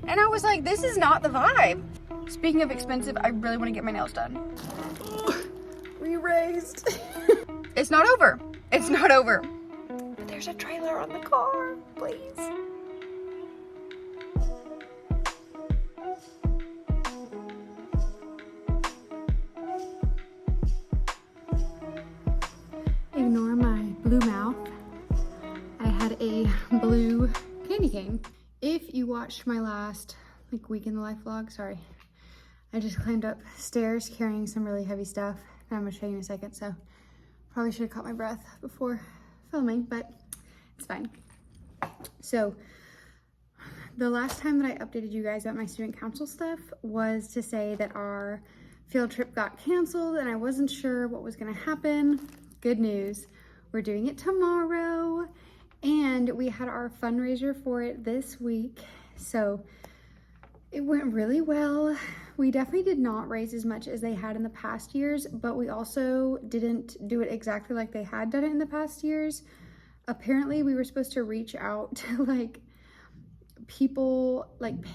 And I was like, this is not the vibe. Speaking of expensive, I really want to get my nails done. Re-raised. It's not over. It's not over. But there's a trailer on the car, please. Ignore my blue mouth. I had a blue candy cane. If you watched my last week in the life vlog, sorry, I just climbed up stairs carrying some really heavy stuff that I'm gonna show you in a second. So probably should have caught my breath before filming, but it's fine. So the last time that I updated you guys about my student council stuff was to say that our field trip got canceled and I wasn't sure what was gonna happen. Good news, we're doing it tomorrow. And we had our fundraiser for it this week. So it went really well. We definitely did not raise as much as they had in the past years, but we also didn't do it exactly like they had done it in the past years. Apparently we were supposed to reach out to people,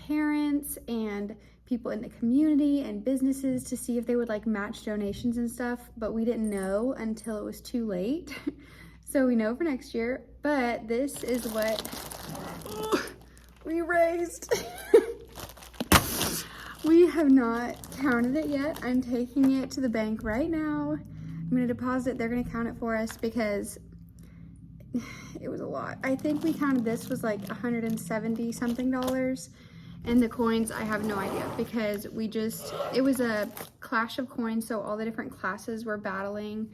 parents and people in the community and businesses to see if they would match donations and stuff, but we didn't know until it was too late. So we know for next year, but this is what we raised. We have not counted it yet. I'm taking it to the bank right now. I'm gonna deposit, they're gonna count it for us because it was a lot. I think we counted this was like $170 something, and the coins, I have no idea because it was a clash of coins, so all the different classes were battling,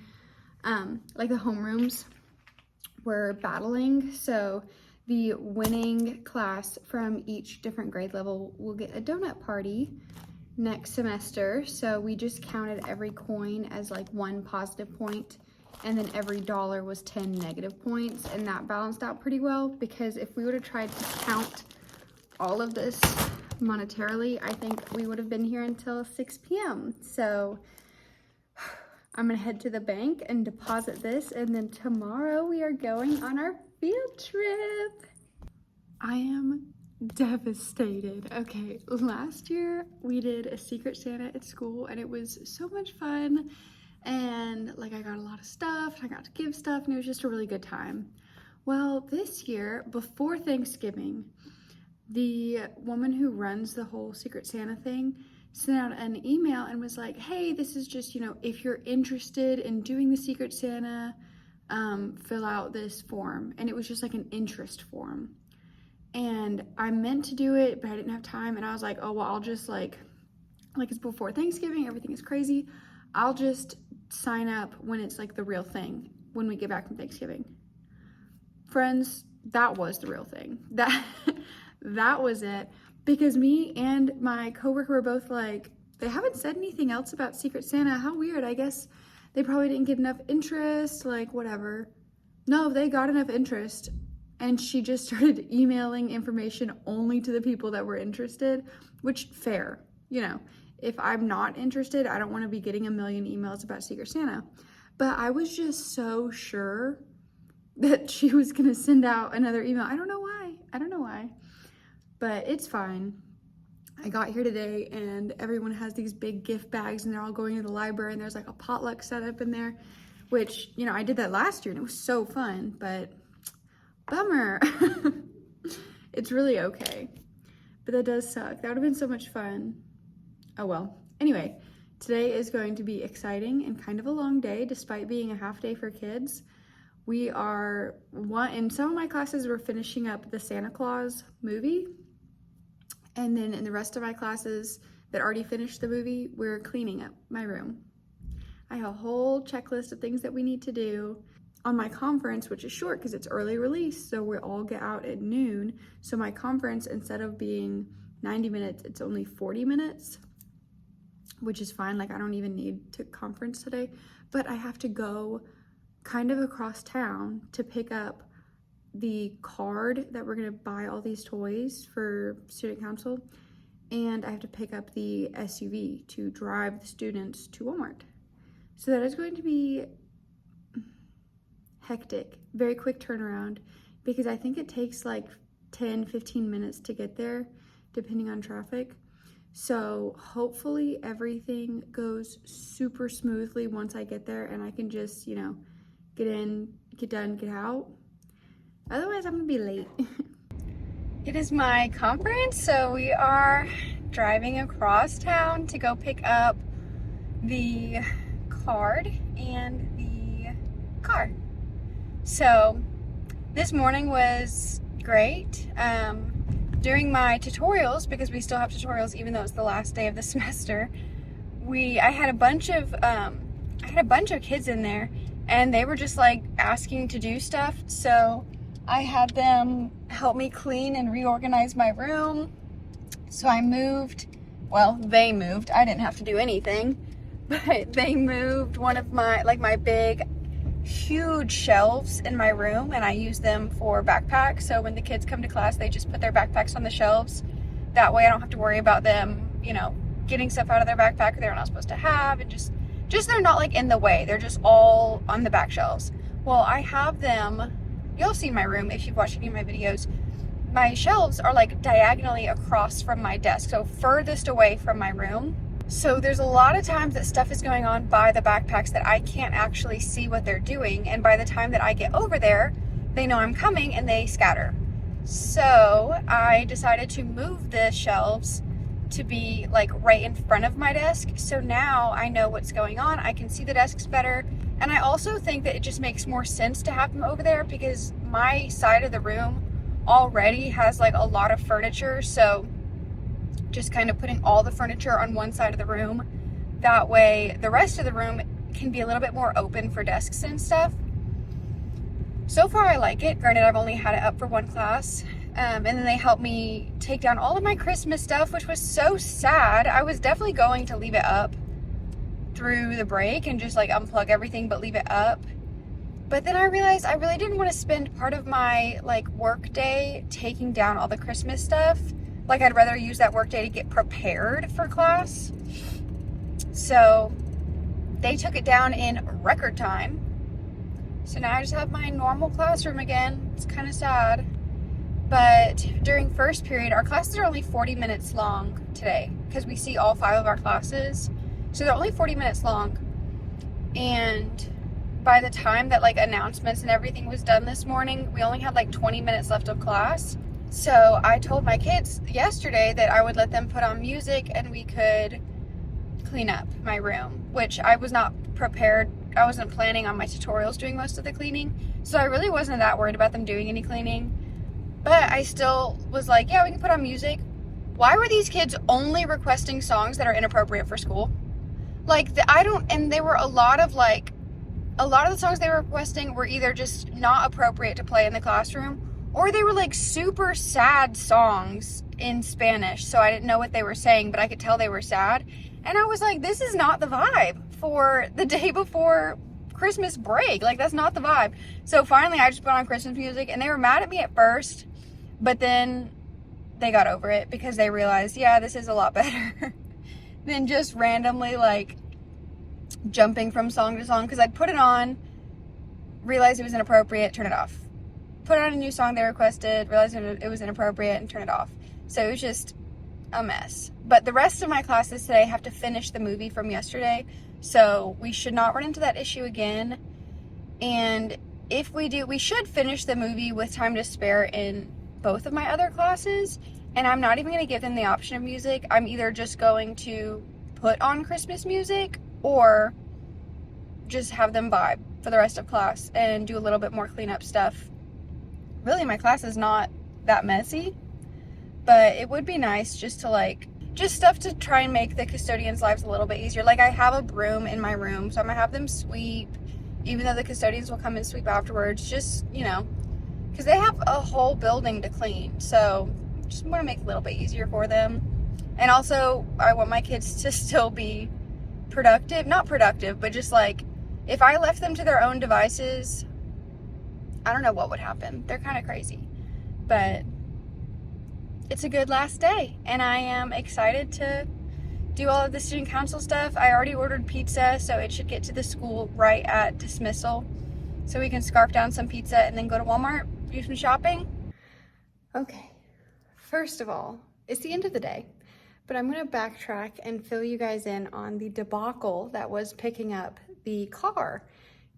the homerooms were battling, so the winning class from each different grade level will get a donut party next semester. So we just counted every coin as one positive point, and then every dollar was 10 negative points, and that balanced out pretty well, because if we would have tried to count all of this monetarily, I think we would have been here until 6 p.m. So I'm gonna head to the bank and deposit this, and then tomorrow we are going on our field trip. I am devastated. Okay, last year we did a Secret Santa at school and it was so much fun, and I got a lot of stuff, I got to give stuff, and it was just a really good time. Well, this year, before Thanksgiving, the woman who runs the whole Secret Santa thing sent out an email and was like, hey, this is just, if you're interested in doing the Secret Santa, fill out this form. And it was just an interest form. And I meant to do it, but I didn't have time. And I was like, oh, well, I'll just it's before Thanksgiving, everything is crazy. I'll just sign up when it's the real thing, when we get back from Thanksgiving. Friends, that was the real thing. That was it. Because me and my coworker were both they haven't said anything else about Secret Santa. How weird. I guess they probably didn't get enough interest, whatever. No, they got enough interest. And she just started emailing information only to the people that were interested, which fair. If I'm not interested, I don't want to be getting a million emails about Secret Santa. But I was just so sure that she was going to send out another email. I don't know why. But it's fine. I got here today and everyone has these big gift bags and they're all going to the library, and there's a potluck set up in there, which, I did that last year and it was so fun, but bummer. It's really okay. But that does suck. That would have been so much fun. Oh well. Anyway, today is going to be exciting and kind of a long day despite being a half day for kids. We are, in some of my classes, we're finishing up the Santa Claus movie. And then in the rest of my classes that already finished the movie, we're cleaning up my room. I have a whole checklist of things that we need to do. On my conference, which is short because it's early release, so we all get out at noon. So my conference, instead of being 90 minutes, it's only 40 minutes, which is fine. I don't even need to conference today, but I have to go kind of across town to pick up the card that we're gonna buy all these toys for student council, and I have to pick up the SUV to drive the students to Walmart. So that is going to be hectic, very quick turnaround, because I think it takes 10-15 minutes to get there, depending on traffic. So hopefully everything goes super smoothly once I get there and I can just, you know, get in, get done, get out. Otherwise, I'm gonna be late. It is my conference, so we are driving across town to go pick up the card and the car. So this morning was great. During my tutorials, because we still have tutorials even though it's the last day of the semester, I had a bunch of kids in there, and they were just like asking to do stuff. So I had them help me clean and reorganize my room. So I moved, well, they moved. I didn't have to do anything, but they moved one of my big, huge shelves in my room, and I use them for backpacks. So when the kids come to class, they just put their backpacks on the shelves. That way I don't have to worry about them, you know, getting stuff out of their backpack they're not supposed to have, and just they're not like in the way. They're just all on the back shelves. Well, I have them, you'll see my room if you've watched any of my videos. My shelves are like diagonally across from my desk, so furthest away from my room. So there's a lot of times that stuff is going on by the backpacks that I can't actually see what they're doing, and by the time that I get over there, they know I'm coming and they scatter. So I decided to move the shelves to be like right in front of my desk. So now I know what's going on. I can see the desks better. And I also think that it just makes more sense to have them over there because my side of the room already has like a lot of furniture. So just kind of putting all the furniture on one side of the room. That way the rest of the room can be a little bit more open for desks and stuff. So far I like it. Granted, I've only had it up for one class. And then they helped me take down all of my Christmas stuff, which was so sad. I was definitely going to leave it up through the break and just like unplug everything but leave it up. But then I realized I really didn't want to spend part of my like work day taking down all the Christmas stuff. Like I'd rather use that work day to get prepared for class. So they took it down in record time. So now I just have my normal classroom again. It's kind of sad. But during first period, our classes are only 40 minutes long today because we see all 5 of our classes. So they're only 40 minutes long. And by the time that like announcements and everything was done this morning, we only had like 20 minutes left of class. So I told my kids yesterday that I would let them put on music and we could clean up my room, which I was not prepared. I wasn't planning on my tutorials doing most of the cleaning. So I really wasn't that worried about them doing any cleaning. But I still was like, yeah, we can put on music. Why were these kids only requesting songs that are inappropriate for school? Like, and there were a lot of the songs they were requesting were either just not appropriate to play in the classroom, or they were like super sad songs in Spanish. So I didn't know what they were saying, but I could tell they were sad. And I was like, this is not the vibe for the day before Christmas break. Like, that's not the vibe. So finally I just put on Christmas music, and they were mad at me at first, but then they got over it because they realized, yeah, this is a lot better than just randomly like jumping from song to song. Because I'd put it on, realize it was inappropriate, turn it off. Put on a new song they requested, realize it was inappropriate, and turn it off. So it was just a mess. But the rest of my classes today have to finish the movie from yesterday, so we should not run into that issue again. And if we do, we should finish the movie with time to spare in both of my other classes. And I'm not even going to give them the option of music. I'm either just going to put on Christmas music or just have them vibe for the rest of class and do a little bit more cleanup stuff. Really, my class is not that messy, but it would be nice just to just stuff to try and make the custodians' lives a little bit easier. Like, I have a broom in my room, so I'm gonna have them sweep, even though the custodians will come and sweep afterwards, just, you know, because they have a whole building to clean. So just want to make it a little bit easier for them. And also, I want my kids to still be productive. Not productive, but just like, if I left them to their own devices, I don't know what would happen. They're kind of crazy. But it's a good last day, and I am excited to do all of the student council stuff. I already ordered pizza, so it should get to the school right at dismissal, so we can scarf down some pizza and then go to Walmart, do some shopping. Okay, first of all, it's the end of the day, but I'm gonna backtrack and fill you guys in on the debacle that was picking up the car.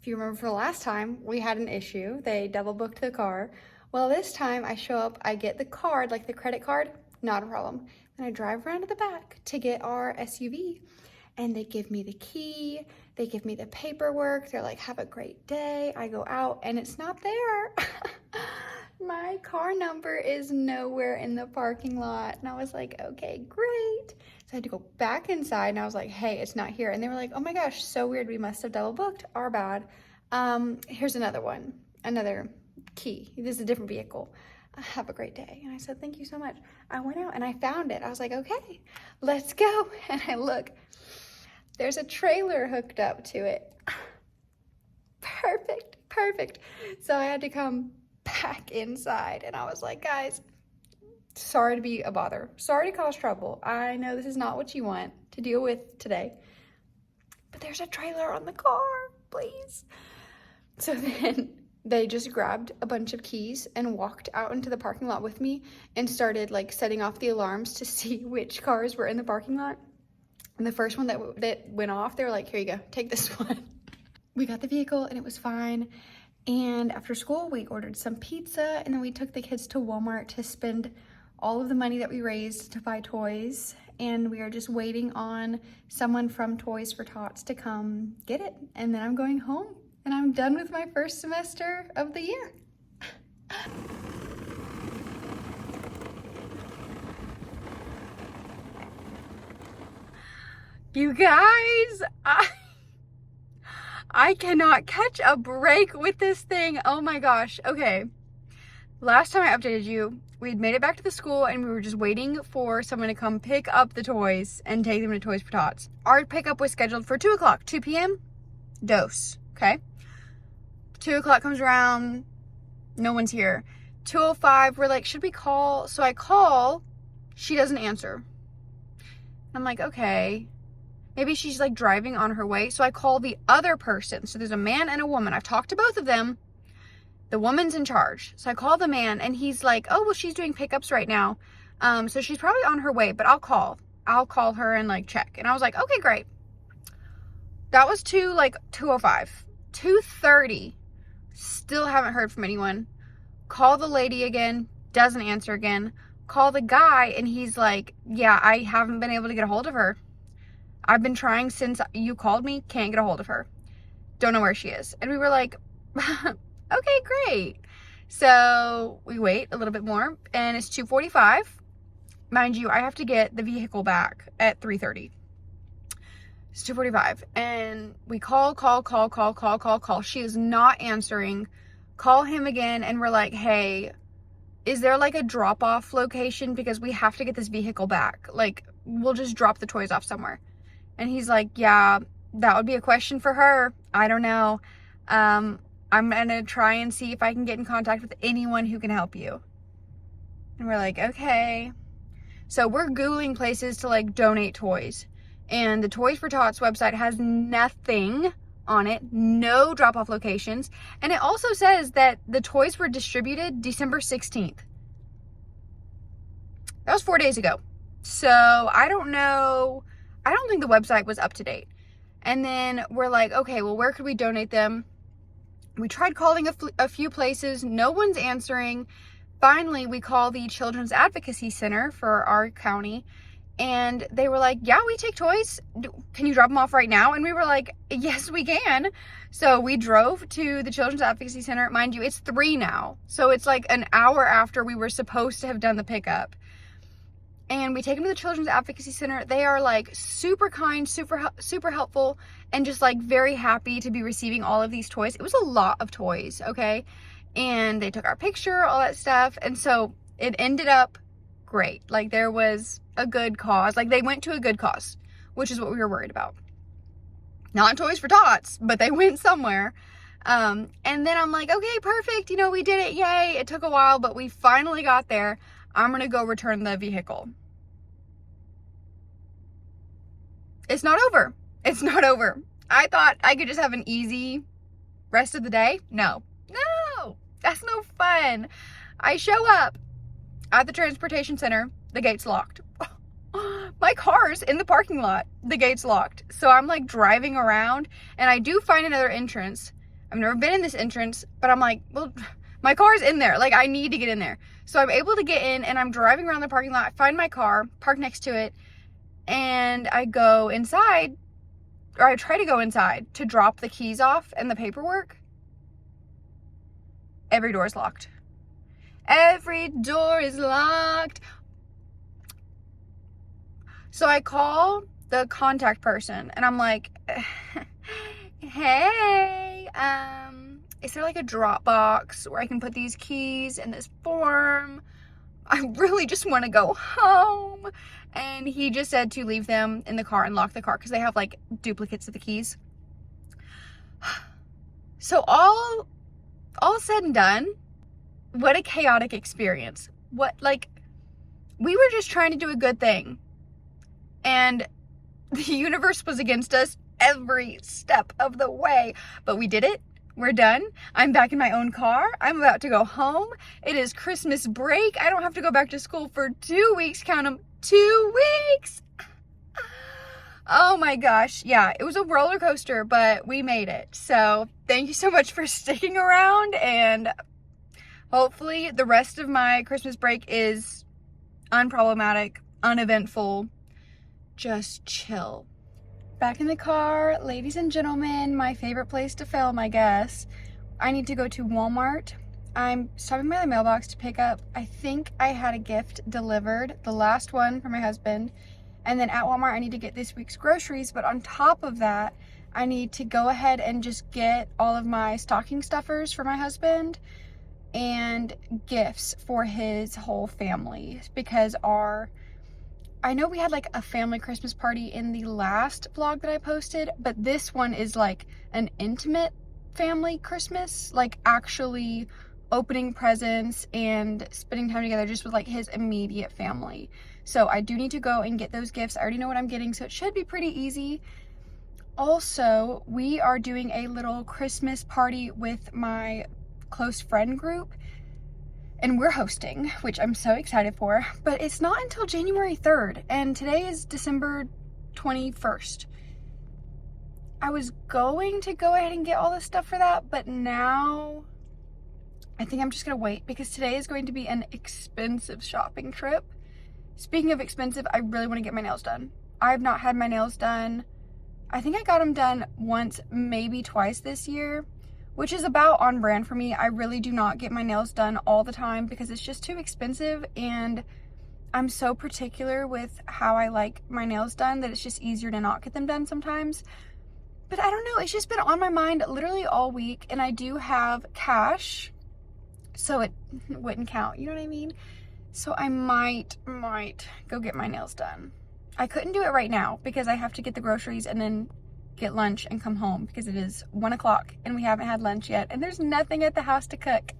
If you remember from the last time, we had an issue. They double booked the car. Well, this time I show up, I get the card, like the credit card, not a problem. Then I drive around to the back to get our SUV, and they give me the key, they give me the paperwork. They're like, have a great day. I go out and it's not there. My car number is nowhere in the parking lot. And I was like, okay, great. So I had to go back inside and I was like, hey, it's not here. And they were like, oh my gosh, so weird. We must have double booked. Our bad. Here's another one, another key. This is a different vehicle. Have a great day. And I said, thank you so much. I went out and I found it. I was like, okay, let's go. And I look, there's a trailer hooked up to it. Perfect, perfect. So I had to come back inside and I was like, guys, sorry to be a bother. Sorry to cause trouble. I know this is not what you want to deal with today, but there's a trailer on the car, please. So then they just grabbed a bunch of keys and walked out into the parking lot with me and started like setting off the alarms to see which cars were in the parking lot. And the first one that went off, they were like, here you go, take this one. We got the vehicle and it was fine. And after school, we ordered some pizza and then we took the kids to Walmart to spend all of the money that we raised to buy toys. And we are just waiting on someone from Toys for Tots to come get it. And then I'm going home and I'm done with my first semester of the year. You guys, I cannot catch a break with this thing. Oh my gosh. Okay. Last time I updated you, we'd made it back to the school and we were just waiting for someone to come pick up the toys and take them to Toys for Tots. Our pickup was scheduled for 2 o'clock, 2 p.m. Dose. Okay. 2 o'clock comes around. No one's here. 2:05, we're like, should we call? So I call. She doesn't answer. I'm like, okay. Maybe she's like driving on her way. So I call the other person. So there's a man and a woman. I've talked to both of them. The woman's in charge. So I call the man and he's like, oh, well, she's doing pickups right now. So she's probably on her way, but I'll call her and like check. And I was like, okay, great. That was 2:05, 2:30. Still haven't heard from anyone. Call the lady again. Doesn't answer again. Call the guy and he's like, yeah, I haven't been able to get a hold of her. I've been trying since you called me, can't get a hold of her. Don't know where she is. And we were like, okay, great. So we wait a little bit more and it's 2:45. Mind you, I have to get the vehicle back at 3:30. It's 2:45 and we call. She is not answering. Call him again and we're like, hey, is there like a drop-off location? Because we have to get this vehicle back. Like, we'll just drop the toys off somewhere. And he's like, yeah, that would be a question for her. I don't know. I'm gonna try and see if I can get in contact with anyone who can help you. And we're like, okay. So we're Googling places to like donate toys. And the Toys for Tots website has nothing on it, no drop-off locations. And it also says that the toys were distributed December 16th. That was 4 days ago. So I don't know. I don't think the website was up to date. And then we're like, okay, well, where could we donate them? We tried calling a few places. No one's answering. Finally, we call the Children's Advocacy Center for our county. And they were like, yeah, we take toys. Can you drop them off right now? And we were like, yes, we can. So we drove to the Children's Advocacy Center. Mind you, it's 3 now. So it's like an hour after we were supposed to have done the pickup. And we take them to the Children's Advocacy Center. They are like super kind, super helpful, and just like very happy to be receiving all of these toys. It was a lot of toys, okay? And they took our picture, all that stuff. And so it ended up great. Like, there was a good cause. Like, they went to a good cause, which is what we were worried about. Not Toys for Tots, but they went somewhere. And then I'm like, okay, perfect. You know, we did it. Yay. It took a while, but we finally got there. I'm going to go return the vehicle. It's not over. It's not over. I thought I could just have an easy rest of the day. No, that's no fun. I show up at the transportation center. the gate's locked. My car's in the parking lot, the gate's locked. So I'm like driving around, and I do find another entrance. I've never been in this entrance, but I'm like, well, my car's in there. Like, I need to get in there. So I'm able to get in, and I'm driving around the parking lot. I find my car, park next to it, and I go inside, or I try to go inside to drop the keys off and the paperwork. Every door is locked. Every door is locked. So I call the contact person, and I'm like, hey, is there like a drop box where I can put these keys in this form? I really just want to go home. And he just said to leave them in the car and lock the car because they have like duplicates of the keys. So all said and done, what a chaotic experience. What, like, we were just trying to do a good thing, and the universe was against us every step of the way, but we did it. We're done. I'm back in my own car. I'm about to go home. It is Christmas break. I don't have to go back to school for 2 weeks. Count them, 2 weeks. Oh my gosh. Yeah, it was a roller coaster, but we made it. So thank you so much for sticking around, and hopefully the rest of my Christmas break is unproblematic, uneventful, just chill. Back in the car, ladies and gentlemen, my favorite place to film, I guess. I need to go to Walmart. I'm stopping by the mailbox to pick up, I think I had a gift delivered, the last one for my husband. And then at Walmart, I need to get this week's groceries. But on top of that, I need to go ahead and just get all of my stocking stuffers for my husband and gifts for his whole family, because I know we had like a family Christmas party in the last vlog that I posted, but this one is like an intimate family Christmas, like actually opening presents and spending time together just with like his immediate family. So I do need to go and get those gifts. I already know what I'm getting, so it should be pretty easy. Also, we are doing a little Christmas party with my close friend group, and we're hosting, which I'm so excited for, but it's not until January 3rd, and today is December 21st. I was going to go ahead and get all this stuff for that, but now I think I'm just gonna wait, because today is going to be an expensive shopping trip. Speaking of expensive, I really want to get my nails done. I've not had my nails done. I think I got them done once, maybe twice this year, which is about on brand for me. I really do not get my nails done all the time because it's just too expensive, and I'm so particular with how I like my nails done that it's just easier to not get them done sometimes. But I don't know, it's just been on my mind literally all week, and I do have cash, so it wouldn't count, you know what I mean? So I might go get my nails done. I couldn't do it right now because I have to get the groceries and then get lunch and come home, because it is 1 o'clock and we haven't had lunch yet, and there's nothing at the house to cook.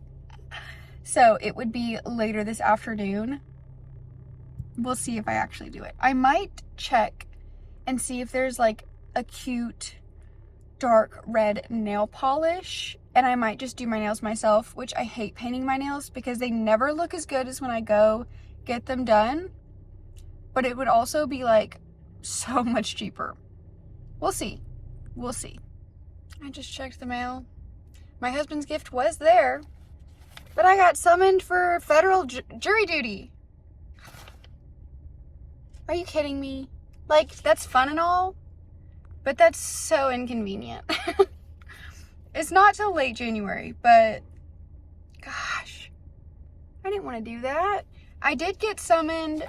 So it would be later this afternoon. We'll see if I actually do it. I might check and see if there's like a cute dark red nail polish, and I might just do my nails myself, which I hate painting my nails because they never look as good as when I go get them done, but it would also be like so much cheaper. We'll see. We'll see. I just checked the mail. My husband's gift was there, but I got summoned for federal jury duty. Are you kidding me? Like, that's fun and all, but that's so inconvenient. It's not till late January, but gosh, I didn't want to do that. I did get summoned.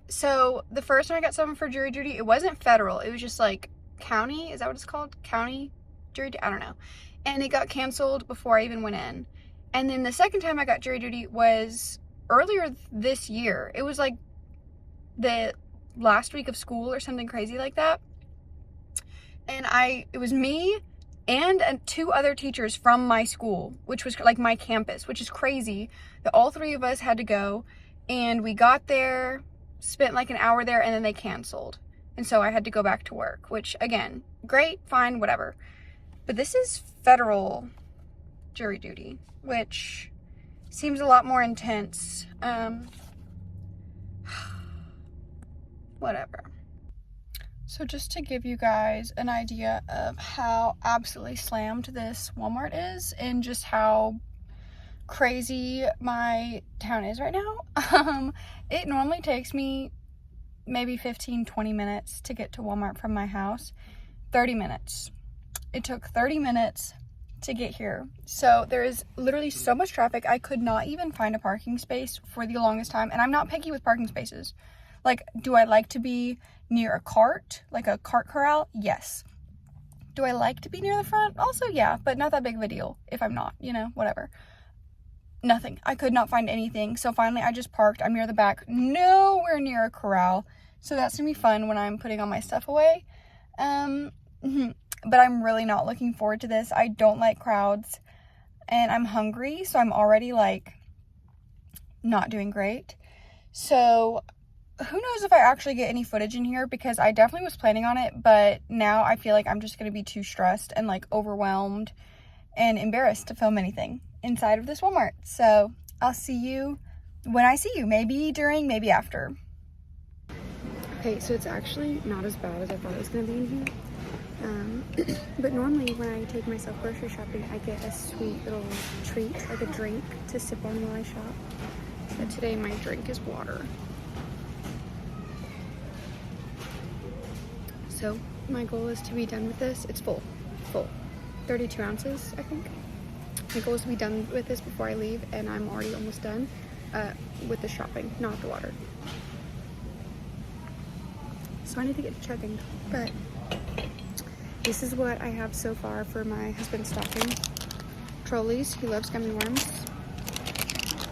So the first time I got summoned for jury duty, it wasn't federal. It was just like county. Is that what it's called? County jury duty? I don't know. And it got canceled before I even went in. And then the second time I got jury duty was earlier this year. It was like the last week of school or something crazy like that. And it was me and 2 other teachers from my school, which was like my campus, which is crazy that all 3 of us had to go. And we got there, spent like an hour there, and then they canceled. And so I had to go back to work, which again, great, fine, whatever. But this is federal jury duty, which seems a lot more intense. whatever. So just to give you guys an idea of how absolutely slammed this Walmart is and just how crazy my town is right now, it normally takes me maybe 15-20 minutes to get to Walmart from my house. 30 minutes. It took 30 minutes to get here. So there is literally so much traffic. I could not even find a parking space for the longest time, and I'm not picky with parking spaces. Like, do I like to be near a cart, like a cart corral? Yes. Do I like to be near the front? Also, yeah, but not that big of a deal if I'm not, you know, whatever. Nothing. I could not find anything. So finally I just parked. I'm near the back, nowhere near a corral. So that's gonna be fun when I'm putting all my stuff away. But I'm really not looking forward to this. I don't like crowds and I'm hungry, so I'm already like not doing great. So who knows if I actually get any footage in here, because I definitely was planning on it, but now I feel like I'm just going to be too stressed and like overwhelmed and embarrassed to film anything inside of this Walmart. So I'll see you when I see you, maybe during, maybe after. Okay, so it's actually not as bad as I thought it was going to be in here. But normally when I take myself grocery shopping, I get a sweet little treat, like a drink to sip on while I shop. But today my drink is water. So my goal is to be done with this. It's full, 32 ounces, I think. My goal is to be done with this before I leave, and I'm already almost done with the shopping, not the water. So I need to get to chugging, but this is what I have so far for my husband's stocking. Trolleys, he loves gummy worms.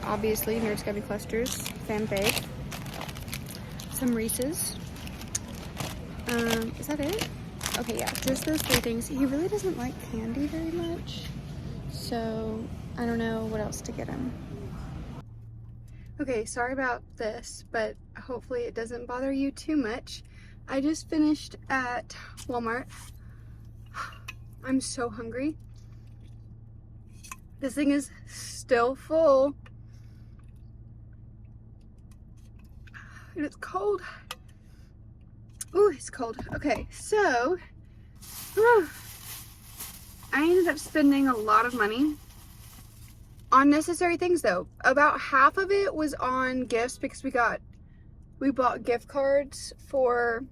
Obviously, Nerds Gummy Clusters, fan fave. Some Reese's. Is that it? Okay, yeah, just those three things. He really doesn't like candy very much, so I don't know what else to get him. Okay, sorry about this, but hopefully it doesn't bother you too much. I just finished at Walmart. I'm so hungry. This thing is still full. And it's cold. Ooh, it's cold. Okay, so I ended up spending a lot of money on necessary things though. About half of it was on gifts because we bought gift cards for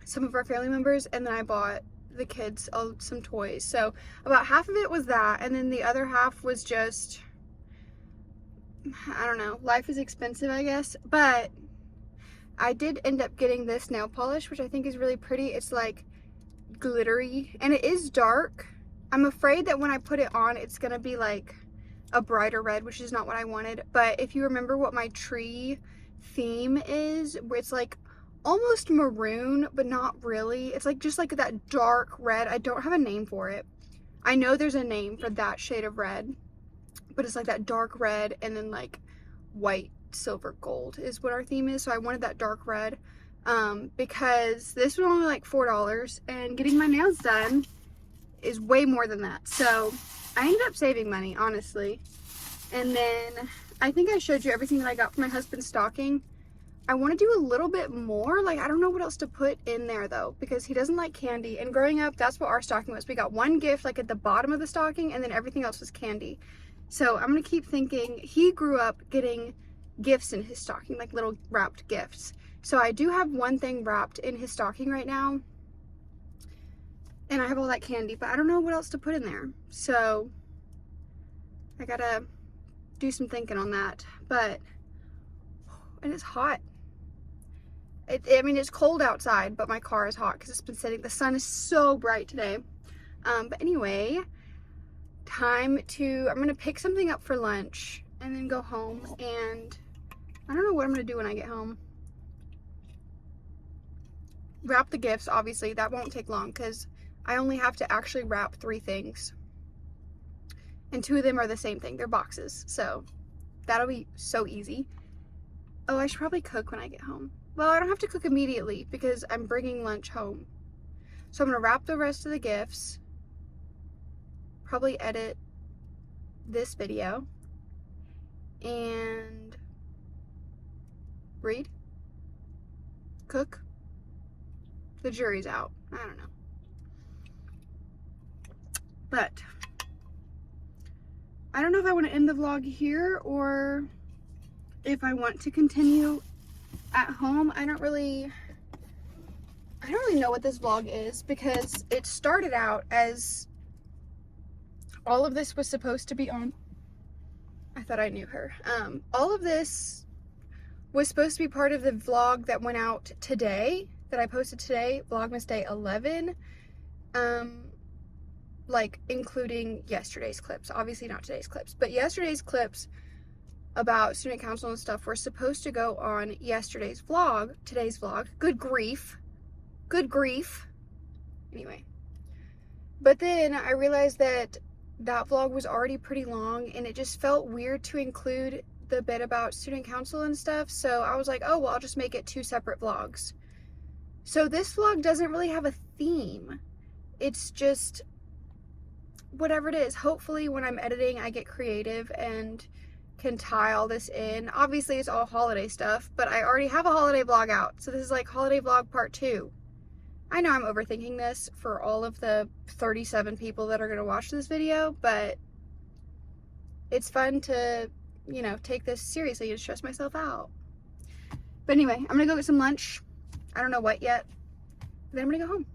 some of our family members, and then I bought the kids some toys. So about half of it was that, and then the other half was just, I don't know, life is expensive, I guess. But I did end up getting this nail polish, which I think is really pretty. It's like glittery and it is dark. I'm afraid that when I put it on, it's gonna be like a brighter red, which is not what I wanted. But if you remember what my tree theme is, where it's like almost maroon, but not really. It's like just like that dark red. I don't have a name for it. I know there's a name for that shade of red, but it's like that dark red and then like white, silver, gold is what our theme is. So I wanted that dark red because this was only like $4, and getting my nails done is way more than that. So I ended up saving money, honestly. And then I think I showed you everything that I got for my husband's stocking. I want to do a little bit more. Like, I don't know what else to put in there though, because he doesn't like candy. And growing up, that's what our stocking was. We got one gift like at the bottom of the stocking, and then everything else was candy. So I'm gonna keep thinking. He grew up getting gifts in his stocking, like little wrapped gifts. So I do have one thing wrapped in his stocking right now, and I have all that candy, but I don't know what else to put in there. So I gotta do some thinking on that. But, and it's hot. I mean, it's cold outside, but my car is hot because it's been sitting. The sun is so bright today. But anyway, I'm gonna pick something up for lunch and then go home, and I don't know what I'm gonna do when I get home. Wrap the gifts, obviously, that won't take long because I only have to actually wrap 3 things. And 2 of them are the same thing, they're boxes. So that'll be so easy. Oh, I should probably cook when I get home. Well, I don't have to cook immediately because I'm bringing lunch home. So I'm gonna wrap the rest of the gifts, probably edit this video, and read. cook. The jury's out. I don't know. But I don't know if I want to end the vlog here or if I want to continue at home. I don't really know what this vlog is, because it started out as all of this was supposed to be on. I thought I knew her. All of this was supposed to be part of the vlog that went out today, that I posted today, Vlogmas Day 11. Like including yesterday's clips. Obviously not today's clips, but yesterday's clips about student council and stuff were supposed to go on yesterday's vlog, today's vlog. Good grief. Good grief. Anyway. But then I realized that that vlog was already pretty long, and it just felt weird to include the bit about student council and stuff. So I was like, oh, well, I'll just make it 2 separate vlogs. So this vlog doesn't really have a theme. It's just whatever it is. Hopefully when I'm editing, I get creative and can tie all this in. Obviously it's all holiday stuff, but I already have a holiday vlog out. So this is like holiday vlog part 2. I know I'm overthinking this for all of the 37 people that are going to watch this video, but it's fun to, you know, take this seriously and stress myself out. But anyway, I'm going to go get some lunch. I don't know what yet. Then I'm going to go home.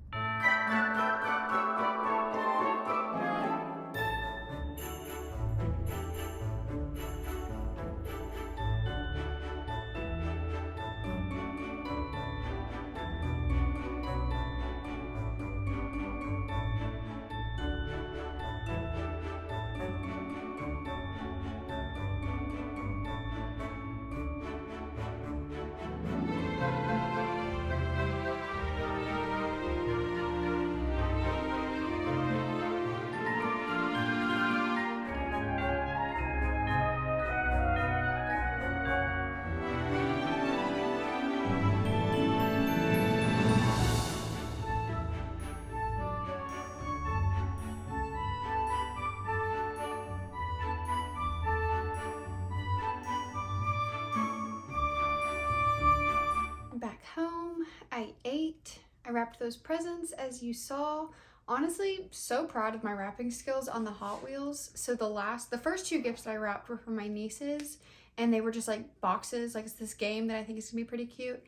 Back home, I ate, I wrapped those presents as you saw. Honestly, so proud of my wrapping skills on the Hot Wheels. So the first 2 gifts that I wrapped were for my nieces, and they were just like boxes, like it's this game that I think is gonna be pretty cute.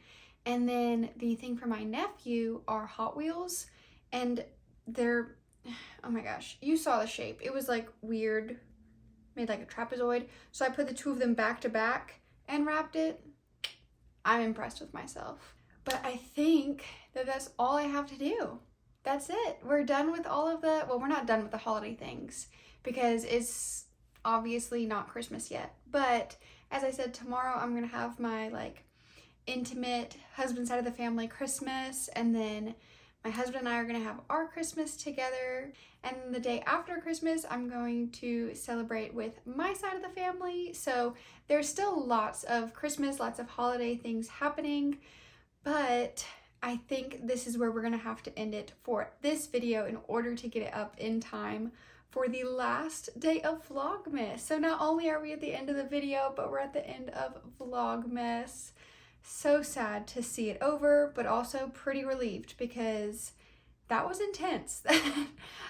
And then the thing for my nephew are Hot Wheels, and they're, oh my gosh, you saw the shape. It was like weird, made like a trapezoid. So I put the 2 of them back to back and wrapped it. I'm impressed with myself. But I think that that's all I have to do. That's it. We're done with all of the, well, we're not done with the holiday things because it's obviously not Christmas yet. But as I said, tomorrow I'm gonna have my like intimate husband side of the family Christmas, and then my husband and I are gonna have our Christmas together. And the day after Christmas, I'm going to celebrate with my side of the family. So there's still lots of Christmas, lots of holiday things happening, but I think this is where we're gonna have to end it for this video in order to get it up in time for the last day of Vlogmas. So not only are we at the end of the video, but we're at the end of Vlogmas. So sad to see it over, but also pretty relieved because that was intense.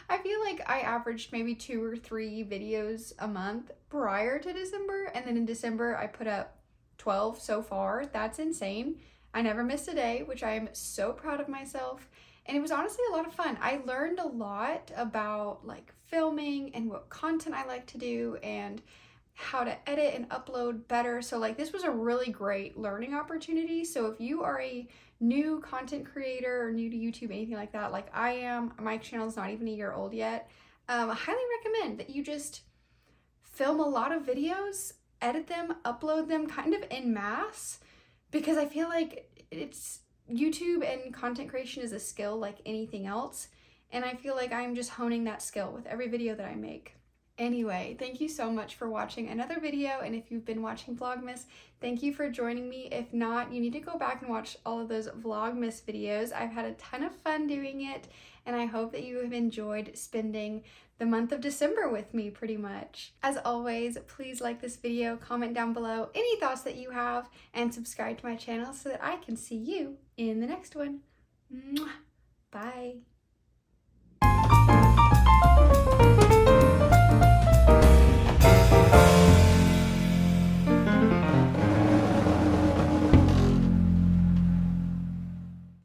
I feel like I averaged maybe 2 or 3 videos a month prior to December, and then in December I put up 12 so far. That's insane. I never missed a day, which I am so proud of myself. And it was honestly a lot of fun. I learned a lot about like filming and what content I like to do and how to edit and upload better. So like this was a really great learning opportunity. So if you are a new content creator or new to YouTube, anything like that, like I am, my channel is not even a year old yet, I highly recommend that you just film a lot of videos, edit them, upload them kind of en masse, because I feel like it's YouTube and content creation is a skill like anything else. And I feel like I'm just honing that skill with every video that I make. Anyway, thank you so much for watching another video, and if you've been watching Vlogmas, thank you for joining me. If not, you need to go back and watch all of those Vlogmas videos. I've had a ton of fun doing it, and I hope that you have enjoyed spending the month of December with me pretty much. As always, please like this video, comment down below any thoughts that you have, and subscribe to my channel so that I can see you in the next one. Mwah. Bye.